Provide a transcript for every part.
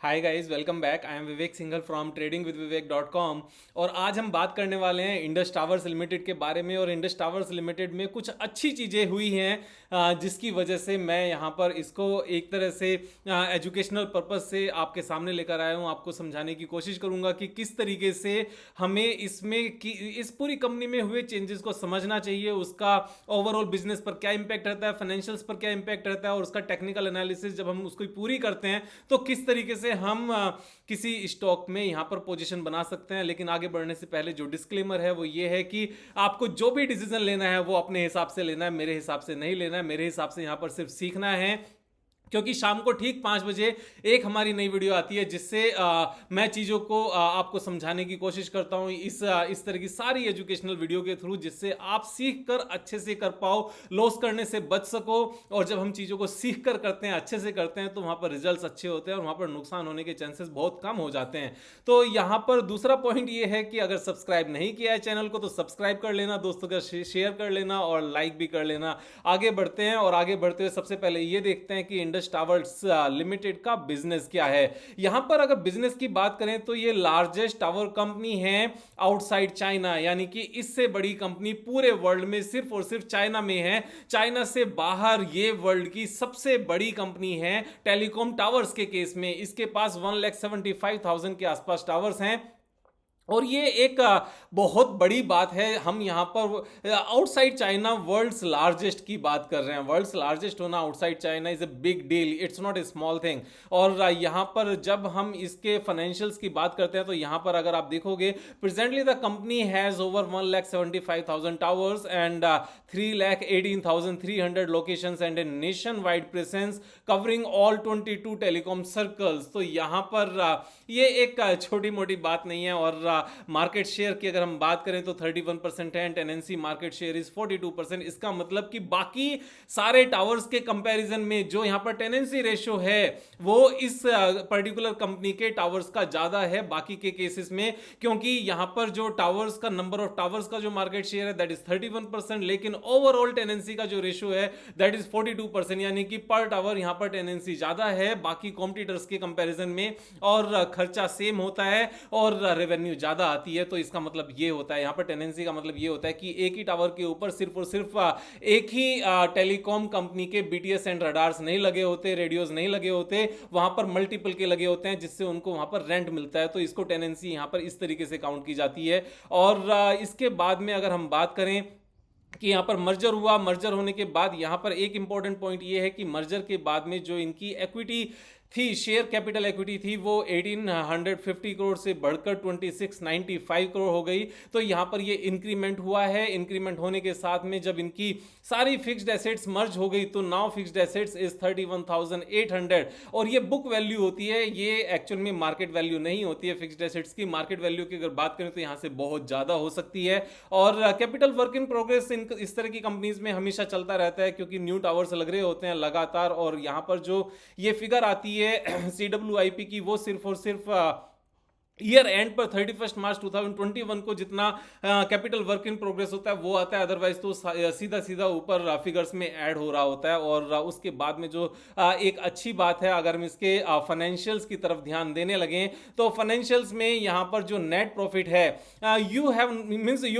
Hi guys, welcome back. I am Vivek Singhal from tradingwithvivek.com। और आज हम बात करने वाले हैं इंडस टावर्स लिमिटेड के बारे में। और इंडस टावर्स लिमिटेड में कुछ अच्छी चीज़ें हुई हैं जिसकी वजह से मैं यहाँ पर इसको एक तरह से एजुकेशनल पर्पस से आपके सामने लेकर आया हूँ। आपको समझाने की कोशिश करूँगा कि किस तरीके से हमें इस पूरी कंपनी में हुए चेंजेस को समझना चाहिए, उसका ओवरऑल बिजनेस पर क्या इंपैक्ट रहता है, फाइनेंशियल्स पर क्या इंपैक्ट रहता है, और उसका टेक्निकल एनालिसिस जब हम उसको पूरी करते हैं तो किस तरीके से हम किसी स्टॉक में यहां पर पोजीशन बना सकते हैं। लेकिन आगे बढ़ने से पहले जो डिस्क्लेमर है वो ये है कि आपको जो भी डिसीजन लेना है वो अपने हिसाब से लेना है, मेरे हिसाब से नहीं लेना है। मेरे हिसाब से यहां पर सिर्फ सीखना है, क्योंकि शाम को ठीक 5 बजे एक हमारी नई वीडियो आती है जिससे मैं चीज़ों को आपको समझाने की कोशिश करता हूँ इस तरह की सारी एजुकेशनल वीडियो के थ्रू, जिससे आप सीख कर अच्छे से कर पाओ, लॉस करने से बच सको। और जब हम चीज़ों को सीख कर करते हैं, अच्छे से करते हैं, तो वहाँ पर रिजल्ट्स अच्छे होते हैं और वहाँ पर नुकसान होने के चांसेस बहुत कम हो जाते हैं। तो यहाँ पर दूसरा पॉइंट ये है कि अगर सब्सक्राइब नहीं किया है चैनल को तो सब्सक्राइब कर लेना, दोस्तों का शेयर कर लेना और लाइक भी कर लेना। आगे बढ़ते हैं, और आगे बढ़ते हुए सबसे पहले ये देखते हैं कि इंडस टावर्स लिमिटेड का बिजनेस क्या है। यहां पर अगर बिजनेस की बात करें तो ये लार्जेस्ट टावर कंपनी है आउटसाइड चाइना, यानी कि इससे बड़ी कंपनी पूरे वर्ल्ड में सिर्फ और सिर्फ चाइना में है। चाइना से बाहर ये वर्ल्ड की सबसे बड़ी कंपनी है टेलीकॉम टावर्स के केस में। इसके पास 1,75,000 के आसपास टावर्स हैं। और ये एक बहुत बड़ी बात है। हम यहाँ पर आउटसाइड चाइना वर्ल्ड्स लार्जेस्ट की बात कर रहे हैं। वर्ल्ड्स लार्जेस्ट होना outside China is a big deal, it's not a small thing. और यहाँ पर जब हम इसके फाइनेंशियल्स की बात करते हैं तो यहाँ पर अगर आप देखोगे, presently the company has over 1,75,000 towers and 3,18,300 locations and a nation wide presence covering all 22 telecom circles. तो यहाँ पर ये एक छोटी मोटी बात नहीं है। और मार्केट शेयर की अगर हम बात करें तो 31% है, टेनेंसी मार्केट शेयर इज 42%। इसका मतलब कि बाकी सारे टावर्स के कंपैरिजन में जो यहां पर टेनेंसी रेशियो है वो इस पर्टिकुलर कंपनी के टावर्स का ज्यादा है बाकी के केसेस में, क्योंकि यहां पर जो टावर्स का नंबर ऑफ टावर्स का जो मार्केट शेयर है दैट इज 31%, लेकिन ओवरऑल टेनेंसी का जो रेशियो है दैट इज 42%, यानी कि पर टावर यहां पर टेनेंसी ज्यादा है बाकी कॉम्पिटिटर्स के कंपैरिजन में। और खर्चा सेम होता है और रेवेन्यू ज्यादा आती है। तो इसका मतलब ये होता है, यहां पर टेनेंसी का मतलब ये होता है कि एक ही टावर के ऊपर सिर्फ और सिर्फ एक ही टेलीकॉम कंपनी के बीटीएस एंड रडार्स नहीं लगे होते, रेडियोस नहीं लगे होते, वहां पर मल्टीपल के लगे होते हैं, जिससे उनको वहां पर रेंट मिलता है। तो इसको टेनेंसी यहां पर इस तरीके से काउंट की जाती है। और इसके बाद में अगर हम बात करें कि यहाँ पर मर्जर हुआ, मर्जर होने के बाद यहाँ पर एक इंपॉर्टेंट पॉइंट ये है कि मर्जर के बाद में जो इनकी इक्विटी थी, शेयर कैपिटल इक्विटी थी, वो 1850 करोड़ से बढ़कर 2695 करोड़ हो गई। तो यहाँ पर ये इंक्रीमेंट हुआ है। इंक्रीमेंट होने के साथ में जब इनकी सारी फिक्स्ड एसेट्स मर्ज हो गई तो नाउ फिक्स्ड एसेट्स इज 31,800। और ये बुक वैल्यू होती है, ये एक्चुअल में मार्केट वैल्यू नहीं होती है फिक्स्ड एसेट्स की। मार्केट वैल्यू की अगर बात करें तो यहाँ से बहुत ज़्यादा हो सकती है। और कैपिटल वर्क इन प्रोग्रेस इस तरह की कंपनीज में हमेशा चलता रहता है, क्योंकि न्यू टावर्स लग रहे होते हैं लगातार। और यहाँ पर जो ये फिगर आती है CWIP की, वो सिर्फ और सिर्फ ईयर एंड पर 31 मार्च 2021 को जितना कैपिटल वर्क इन प्रोग्रेस होता है वो आता है। अदरवाइज तो सीधा सीधा ऊपर फिगर्स में ऐड हो रहा होता है। और उसके बाद में जो एक अच्छी बात है, अगर हम इसके फाइनेंशियल्स की तरफ ध्यान देने लगे तो फाइनेंशियल्स में यहाँ पर जो नेट प्रॉफिट है, you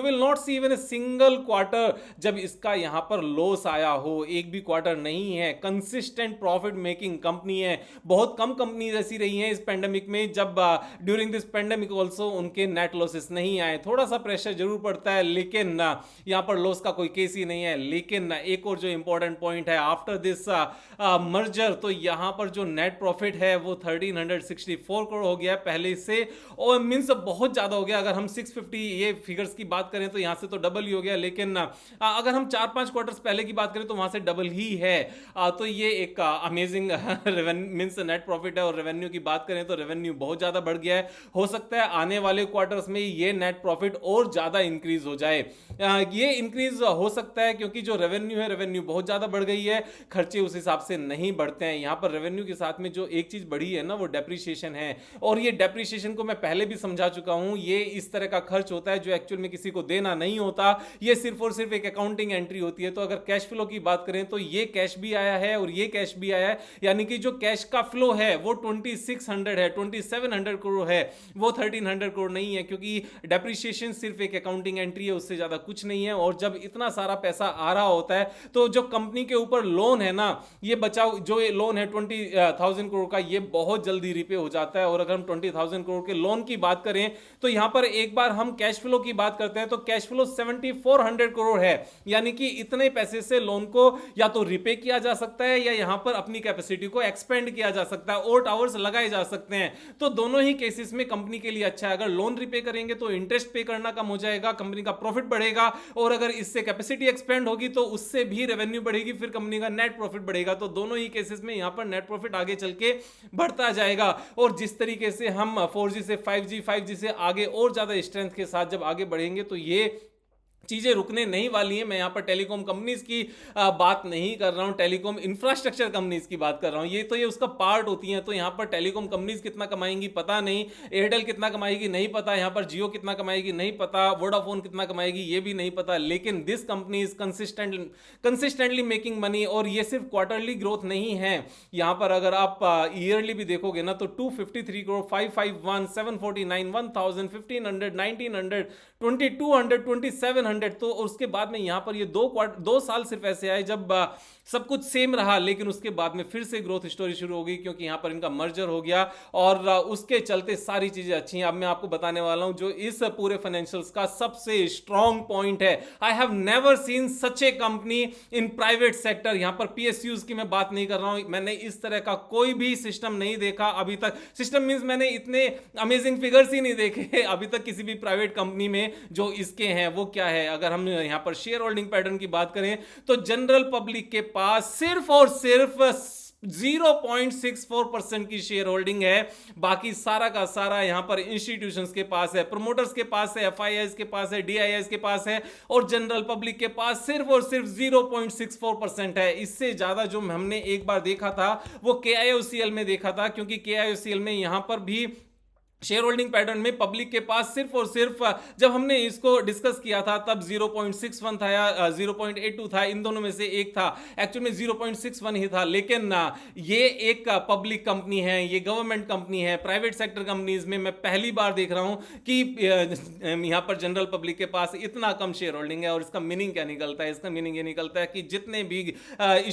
will not see even a single quarter जब इसका यहाँ पर लॉस आया हो। एक भी क्वार्टर नहीं है, कंसिस्टेंट प्रॉफिट मेकिंग कंपनी है। बहुत कम कंपनीज ऐसी रही हैं इस पेंडेमिक में जब ड्यूरिंग दिस पेंडेमिक ऑल्सो उनके नेट लॉसेस नहीं आए। थोड़ा सा प्रेशर जरूर पड़ता है, लेकिन यहां पर लॉस का कोई केस ही नहीं है। लेकिन एक और जो इंपॉर्टेंट पॉइंट है, आफ्टर दिस मर्जर, तो यहां पर जो नेट प्रॉफिट है वो 1364 करोड़ हो गया पहले से, और मींस बहुत ज्यादा हो गया। अगर हम 650 ये फिगर्स की बात करें तो यहां से तो डबल ही हो गया, लेकिन अगर हम 4-5 क्वार्टर्स पहले की बात करें तो वहां से डबल ही है। तो ये एक अमेजिंग मींस नेट प्रॉफिट है। और रेवेन्यू की बात करें तो रेवेन्यू बहुत ज्यादा बढ़ गया है। हो सकता है आने वाले क्वार्टर्स में ये नेट प्रॉफिट और ज्यादा इंक्रीज हो जाए। ये इंक्रीज हो सकता है क्योंकि जो रेवेन्यू है, रेवेन्यू बहुत ज्यादा बढ़ गई है, खर्चे उस हिसाब से नहीं बढ़ते हैं। यहां पर रेवेन्यू के साथ में जो एक चीज बढ़ी है ना, वो डेप्रीशिएशन है। और ये डेप्रीशिएशन को मैं पहले भी समझा चुका हूं, ये इस तरह का खर्च होता है जो एक्चुअल में किसी को देना नहीं होता, ये सिर्फ और सिर्फ एक अकाउंटिंग एंट्री होती है। तो अगर कैश फ्लो की बात करें तो ये कैश भी आया है और ये कैश भी आया है, यानी कि जो कैश का फ्लो है वो 2600 है, 2700 करोड़ है, वो 1300 करोड़ नहीं है, क्योंकि डेप्रीशिएशन सिर्फ एक अकाउंटिंग एंट्री है, उससे ज्यादा कुछ नहीं है। और जब इतना सारा पैसा आ रहा होता है तो जो कंपनी के ऊपर लोन है ना, ये बचाओ, जो ये लोन है 20,000 करोड़ का, ये बहुत जल्दी रिपे हो जाता है। और अगर हम 20,000 करोड़ के लोन की बात करें तो यहां पर एक बार हम कैश फ्लो की बात करते हैं तो कैश फ्लो 7400 करोड़ है, यानी कि इतने पैसे से लोन को या तो रिपे किया जा सकता है या यहां पर अपनी कैपेसिटी को एक्सपेंड किया जा सकता है और टावर्स लगाए जा सकते हैं। तो दोनों ही केसेस में कंपनी के लिए अच्छा है। अगर लोन रिपे करेंगे तो इंटरेस्ट पे करना कम हो जाएगा, कंपनी का प्रॉफिट बढ़ेगा, और अगर इससे कैपेसिटी एक्सपेंड होगी तो उससे भी रेवेन्यू बढ़ेगी, फिर कंपनी का नेट प्रॉफिट बढ़ेगा। तो दोनों ही केसेस में यहां पर नेट प्रॉफिट आगे चल के बढ़ता जाएगा। और जिस तरीके से हम 4G से 5G, 5G से आगे और ज्यादा स्ट्रेंथ के साथ जब आगे बढ़ेंगे तो ये चीजें रुकने नहीं वाली हैं। मैं यहां पर टेलीकॉम कंपनीज की बात नहीं कर रहा हूं, टेलीकॉम इंफ्रास्ट्रक्चर कंपनीज की बात कर रहा हूं। ये उसका पार्ट होती हैं। तो यहां पर टेलीकॉम कंपनीज कितना कमाएंगी पता नहीं, एयरटेल कितना कमाएगी नहीं पता, यहां पर जियो कितना कमाएगी नहीं पता, वोडाफोन कितना कमाएगी ये भी नहीं पता, लेकिन this company is consistently making money. और ये सिर्फ क्वार्टरली ग्रोथ नहीं है, यहां पर अगर आप ईयरली भी देखोगे ना तो 253 करोड़, 551, 749, 1000, 1500, 1900, 2200, 2700। तो उसके बाद में यहां पर ये दो साल सिर्फ ऐसे आए जब सब कुछ सेम रहा, लेकिन उसके बाद में फिर से ग्रोथ स्टोरी शुरू हो गई क्योंकि यहां पर इनका मर्जर हो गया और उसके चलते सारी चीजें अच्छी हैं। अब मैं आपको बताने वाला हूं जो इस पूरे फाइनेंशियल्स का सबसे स्ट्रॉन्ग पॉइंट है। I have never seen such A company in private sector. यहां पर पीएसयूज की मैं बात नहीं कर रहा हूं, मैंने इस तरह का कोई भी सिस्टम नहीं देखा अभी तक। सिस्टम मींस मैंने इतने अमेजिंग फिगर्स ही नहीं देखे अभी तक किसी भी प्राइवेट कंपनी में जो इसके हैं। वो क्या है, अगर हम यहां पर शेयर होल्डिंग पैटर्न की बात करें तो जनरल पब्लिक के पास सिर्फ और सिर्फ 0.64% की शेयर होल्डिंग है, बाकी सारा का सारा यहां पर इंस्टीट्यूशंस के पास है, प्रमोटर्स के पास है, एफआईआईज के पास है, डीआईआईज के पास है, और जनरल पब्लिक के पास सिर्फ और सिर्फ 0.64% है। इससे ज्यादा जो हमने एक बार देखा था वो केआईओसीएल में देखा था, क्योंकि केआईओसीएल में यहां पर भी शेयर होल्डिंग पैटर्न में पब्लिक के पास सिर्फ और सिर्फ, जब हमने इसको डिस्कस किया था तब 0.61 था या 0.82 था, इन दोनों में से एक था, एक्चुअल में 0.61 ही था। लेकिन ये एक पब्लिक कंपनी है, ये गवर्नमेंट कंपनी है। प्राइवेट सेक्टर कंपनीज में मैं पहली बार देख रहा हूं कि यहां पर जनरल पब्लिक के पास इतना कम शेयर होल्डिंग है। और इसका मीनिंग क्या निकलता है, इसका मीनिंग ये निकलता है कि जितने भी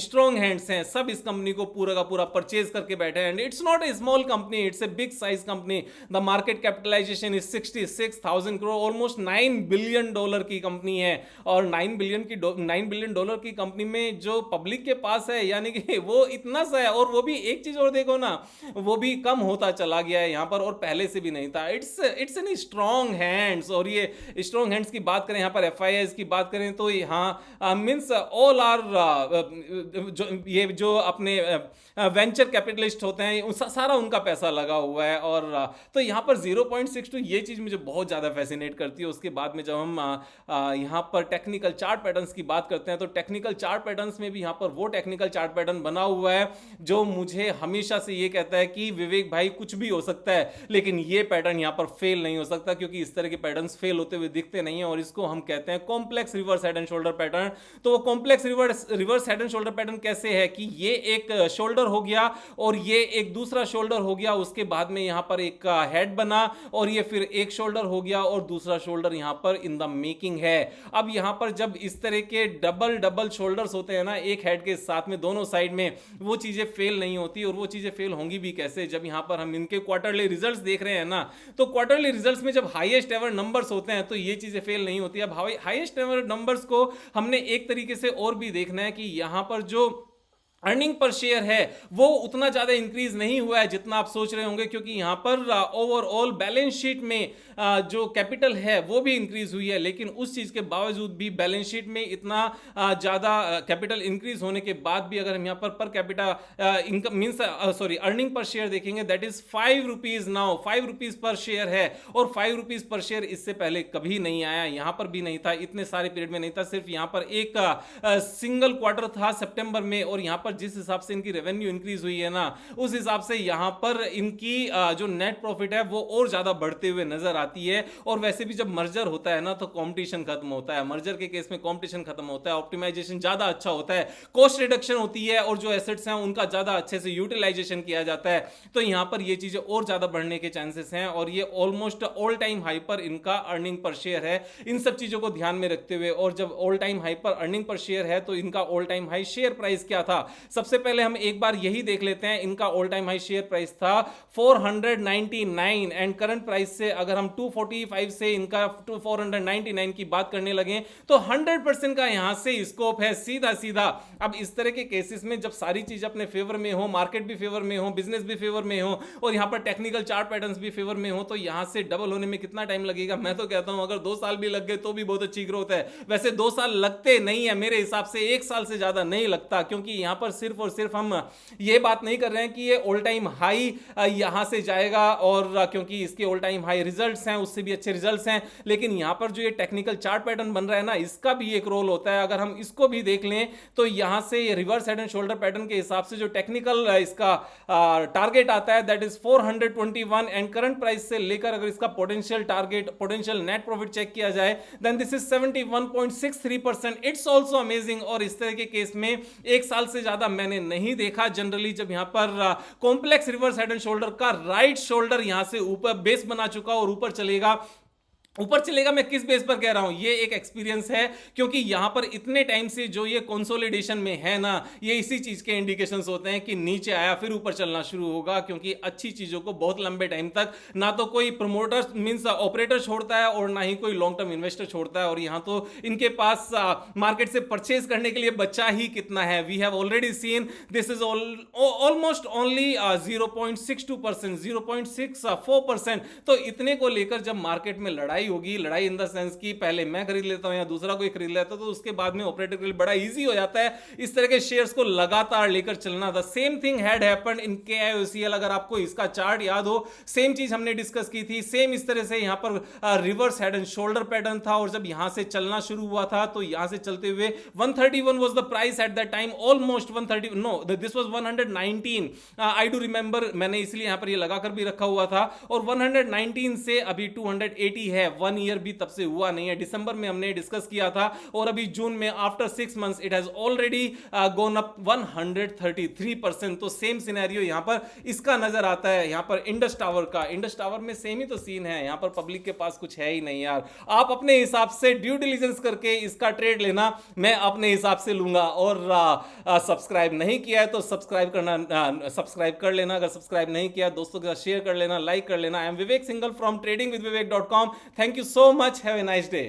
स्ट्रॉन्ग हैंड्स हैं सब इस कंपनी को पूरा का पूरा परचेज करके बैठे हैं। And it's not a small company, it's a big size company. The market capitalization is 66,000 crore, almost $9 billion की कंपनी है। और $9 बिलियन की कंपनी में जो पब्लिक के पास है, यानी कि वो इतना सा है। और वो भी एक चीज और देखो ना, वो भी कम होता चला गया है यहां पर, और पहले से भी नहीं था। It's an strong hands. और ये स्ट्रॉन्ग हैंड्स की बात करें, यहां पर एफआईआईज की बात करें तो यहाँ मींस ऑल आर ये जो अपने वेंचर कैपिटलिस्ट होते हैं सारा उनका पैसा लगा हुआ है। और तो यहां पर 0.62 ये चीज मुझे बहुत ज्यादा फैसिनेट करती है। उसके बाद में जब हम यहां पर टेक्निकल चार्ट पैटर्न्स की बात करते हैं तो टेक्निकल चार्ट पैटर्न्स में भी यहां पर वो टेक्निकल चार्ट पैटर्न बना हुआ है जो मुझे हमेशा से ये कहता है कि विवेक भाई कुछ भी हो सकता है, लेकिन ये पैटर्न यहां पर फेल नहीं हो सकता, क्योंकि इस तरह के पैटर्न्स फेल होते हुए दिखते नहीं है। और इसको हम कहते हैं complex reverse head and shoulder pattern. तो वो complex reverse head and shoulder pattern कैसे है कि ये एक शोल्डर हो गया और ये एक दूसरा शोल्डर हो गया, उसके बाद में यहां पर एक हेड बना और ये फिर एक शोल्डर हो गया और दूसरा शोल्डर यहां पर इन द मेकिंग है। अब यहां पर जब इस तरह के डबल शोल्डर्स होते हैं ना एक हेड के साथ में दोनों साइड में, वो चीजें फेल नहीं होती। और वो चीजें फेल होंगी भी कैसे, जब यहां पर हम इनके क्वार्टरली रिजल्ट्स देख रहे हैं ना, तो क्वार्टरली रिजल्ट्स में जब हाईएस्ट एवर नंबर्स होते हैं तो ये चीजें फेल नहीं होती। अब हाईएस्ट एवर नंबर्स को हमने एक तरीके से और भी देखना है कि यहां पर जो अर्निंग पर शेयर है वो उतना ज्यादा इंक्रीज नहीं हुआ है जितना आप सोच रहे होंगे, क्योंकि यहां पर ओवरऑल बैलेंस शीट में जो कैपिटल है वो भी इंक्रीज हुई है, लेकिन उस चीज के बावजूद भी बैलेंस शीट में इतना ज्यादा कैपिटल इंक्रीज होने के बाद भी अगर हम यहां पर capita income means sorry earning per share देखेंगे, दैट इज 5 rupees now, 5 rupees per share है। और 5 रुपीज पर शेयर इससे पहले कभी नहीं आया, यहां पर भी नहीं था, इतने सारे पीरियड में नहीं था, सिर्फ यहां पर एक सिंगल क्वार्टर था सितंबर में। और यहां पर जिस हिसाब से इनकी रेवेन्यू इंक्रीज हुई है ना, उस हिसाब से यहां पर इनकी जो नेट प्रॉफिट है वो और ज्यादा बढ़ते हुए नजर आती है। और वैसे भी जब मर्जर होता है ना तो कंपटीशन खत्म होता है, मर्जर के केस में कंपटीशन खत्म होता है, ऑप्टिमाइजेशन ज्यादा अच्छा होता है, कॉस्ट रिडक्शन होती है और जो एसेट्स हैं उनका ज्यादा अच्छे से यूटिलाइजेशन किया जाता है। तो यहां पर ये चीजें और ज्यादा बढ़ने के चांसेस हैं और ये ऑलमोस्ट ऑल टाइम हाई पर इनका अर्निंग पर शेयर है। इन सब चीजों को ध्यान में रखते हुए, और जब ऑल टाइम हाई पर अर्निंग पर शेयर है तो इनका all time high share price क्या था, सबसे पहले हम एक बार यही देख लेते हैं। इनका all time high share price था 499 एंड करंट प्राइस से अगर हम 245 से इनका 499 की बात करने लगे तो 100% का यहां से स्कोप है सीधा सीधा। अब इस तरह के केसेस में जब सारी चीज अपने फेवर में हो, मार्केट भी फेवर में हो, बिजनेस भी फेवर में हो और यहां पर टेक्निकल चार्ट पैटर्न्स भी फेवर में हो, तो यहां से डबल होने में कितना टाइम लगेगा? मैं तो कहता हूं अगर 2 साल भी लग गए तो भी बहुत अच्छी ग्रोथ है। वैसे 2 साल लगते नहीं है मेरे हिसाब से, 1 साल से ज्यादा नहीं लगता, क्योंकि यहां पर सिर्फ और सिर्फ हम ये बात नहीं कर रहे हैं कि ये ऑल टाइम हाई यहां से जाएगा, और क्योंकि इसके ऑल टाइम हाई रिजल्ट्स हैं, उससे भी अच्छे रिजल्ट्स हैं, लेकिन यहां पर जो ये टेक्निकल चार्ट पैटर्न बन रहा है ना, इसका भी एक रोल होता है। अगर हम इसको भी देख लें तो यहां से reverse head and shoulder pattern के हिसाब से जो टेक्निकल इसका टारगेट आता है that is 421 and current price से लेकर अगर इसका potential target, potential net profit check किया जाए then this is 71.63%। It's also amazing. और इस तरह के केस में 1 साल से ज्यादा मैंने नहीं देखा जनरली, जब यहां पर complex reverse head and shoulder का राइट शोल्डर यहां से ऊपर बेस बना चुका और ऊपर चलेगा। ऊपर चलेगा मैं किस बेस पर कह रहा हूं, ये एक एक्सपीरियंस है, क्योंकि यहां पर इतने टाइम से जो ये कंसोलिडेशन में है ना, ये इसी चीज के इंडिकेशंस होते हैं कि नीचे आया फिर ऊपर चलना शुरू होगा, क्योंकि अच्छी चीजों को बहुत लंबे टाइम तक ना तो कोई प्रमोटर मींस ऑपरेटर छोड़ता है और ना ही कोई लॉन्ग टर्म इन्वेस्टर छोड़ता है। और यहां तो इनके पास मार्केट से परचेज करने के लिए बचा ही कितना है। We have already seen this is almost only 0.62%, 0.64%। तो इतने को लेकर जब मार्केट में लड़ाई होगी, लड़ाई इन द सेंस की पहले मैं खरीद लेता हूं या दूसरा कोई खरीद लेता है, तो उसके बाद में ऑपरेटर के लिए बड़ा इजी हो जाता है इस तरह के शेयर्स को लगातार लेकर चलना। The same thing had happened in KIOCL। अगर आपको इसका चार्ट याद हो, सेम चीज हमने डिस्कस की थी, सेम इस तरह से यहां पर reverse head and shoulder pattern था, और जब यहां से चलना शुरू हुआ था तो यहां से चलते हुए 131 was the price at that time, almost 130, no this was 119, I do remember, मैंने इसलिए यहां पर ये लगाकर भी रखा हुआ था। और 119 से अभी 280 है, 1 ईयर भी तब से हुआ नहीं है। दिसंबर में हमने डिस्कस किया था और अभी जून में after 6 months it has already gone up 133%। तो सेम सिनेरियो यहां पर इसका नजर आता है। यहां पर इंडस टावर का, इंडस टावर में सेम ही तो सीन है, यहां पर पब्लिक के पास कुछ है ही नहीं यार। आप अपने हिसाब से ड्यू डिलिजेंस करके इसका ट्रेड लेना, मैं अपने हिसाब से लूंगा। और सब्सक्राइब नहीं किया है तो सब्सक्राइब करना, सब्सक्राइब कर लेना। अगर सब्सक्राइब नहीं किया दोस्तों के साथ शेयर कर लेना, लाइक कर लेना। I am Vivek Singhal from tradingwithvivek.com। Thank you so much. Have a nice day.